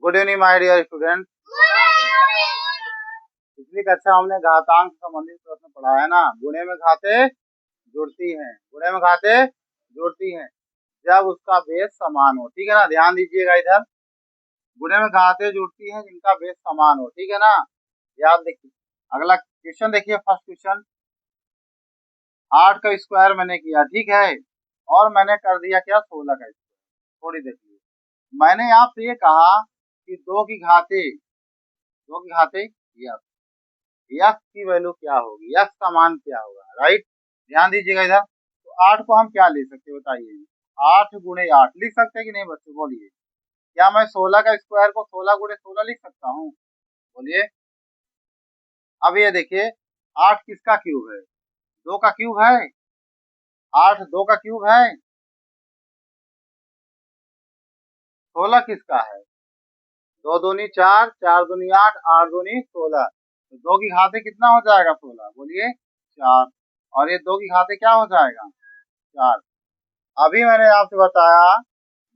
Good evening my dear student. पिछली कक्षा हमने घातांक से संबंधित प्रश्न पढ़ा है ना। गुणे में घाते जुड़ती हैं, गुणे में घाते जुड़ती हैं जब उसका बेस समान हो। ठीक है ना, ध्यान दीजिएगा इधर। गुणे में घाते जुड़ती हैं जिनका बेस समान हो। ठीक है ना, याद देखिए। अगला क्वेश्चन देखिए, फर्स्ट क्वेश्चन। 8 का स्क्वायर मैंने किया, ठीक है, और मैंने कर दिया क्या, 16 का स्क्वायर। थोड़ी देखिए, मैंने आपसे ये कहा कि दो की घाते यक्स की वैल्यू क्या होगी, यक्स का मान क्या होगा, राइट। ध्यान दीजिएगा इधर। तो 8 को हम क्या ले सकते हैं बताइए, 8 गुणे 8 लिख सकते हैं कि नहीं बच्चों, बोलिए। क्या मैं 16 का स्क्वायर को 16 गुणे 16 लिख सकता हूँ, बोलिए। अब ये देखिए, 8 किसका क्यूब है, 2 का क्यूब है। 8 2 का क्यूब है। 16 किसका है, 2 दूनी 4, 4 दूनी 8, 8 दूनी 16। तो 2 की घाते कितना हो जाएगा 16, बोलिए 4। और ये 2 की घाते क्या हो जाएगा, 4। अभी मैंने आपसे बताया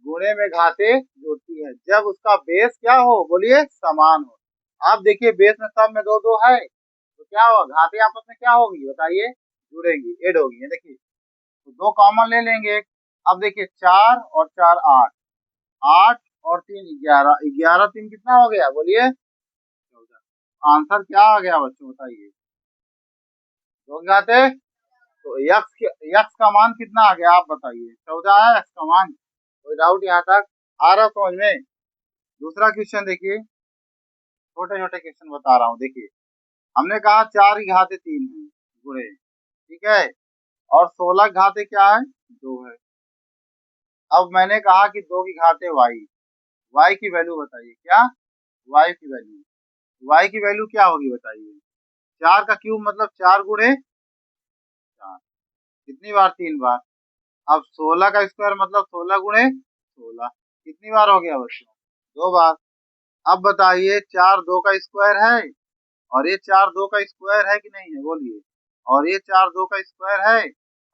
गुणे में घाते जुड़ती है जब उसका बेस क्या हो, बोलिए समान हो। आप देखिए, बेस में सब में 2 2 है, तो क्या होगा, घाते आपस में क्या होगी बताइए, जुड़ेंगी, ऐड होगी। ये देखिए, तो 2 कॉमन ले लेंगे। अब देखिए, 4 और 4 8, 8 और 3 11, 11 3 कितना हो गया, बोलिए 14। आंसर क्या आ गया बच्चों बताइए, 2 घाते। तो यक्स का मान कितना आ गया, आप बताइए, 14 है यक्स का मान। कोई डाउट यहाँ तक आ रहा समझ में। दूसरा क्वेश्चन देखिए, छोटे छोटे क्वेश्चन बता रहा हूँ। देखिए, हमने कहा 4 की घाते 3 है गुणे, ठीक है, और 16 की घाते क्या है, 2 है। अब मैंने कहा कि 2 की घाते वाई की वैल्यू बताइए, क्या, वाई की वैल्यू, वाई की वैल्यू क्या होगी बताइए। 4 का क्यूब मतलब 4 गुणे 4, कितनी बार, 3 बार। अब 16 का स्क्वायर मतलब 16 गुणे 16, कितनी बार हो गया बच्चों, 2 बार। अब बताइए, 4 2 का स्क्वायर है, और ये 4 2 का स्क्वायर है कि नहीं है, बोलिए। और ये 4 2 का स्क्वायर है,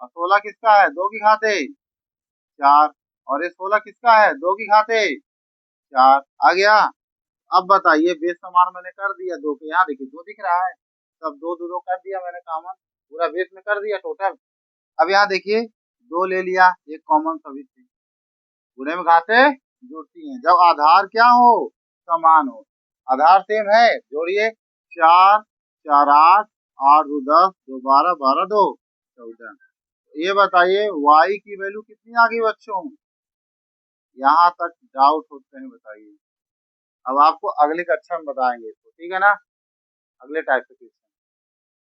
और 16 किसका है, 2 की घाते 4, और ये 16 किसका है, 2 की घाते 4। आ गया। अब बताइए, बेस समान मैंने कर दिया 2 के, यहाँ देखिए 2 दिख रहा है, सब 2 2 2 कर दिया मैंने कॉमन, पूरा बेस में कर दिया टोटल। अब यहाँ देखिए, 2 ले लिया, एक कॉमन सभी थे। गुणे में घाते जुड़ती हैं जब आधार क्या हो, समान हो। आधार सेम है, जोड़िए, 4 4 8, 8 2 10, 2 12, 12 2 14। ये बताइए y की वैल्यू कितनी आ गई बच्चों, यहाँ तक डाउट होते हैं बताइए। अब आपको अगली कक्षा में बताएंगे इसको, ठीक है ना, अगले टाइप के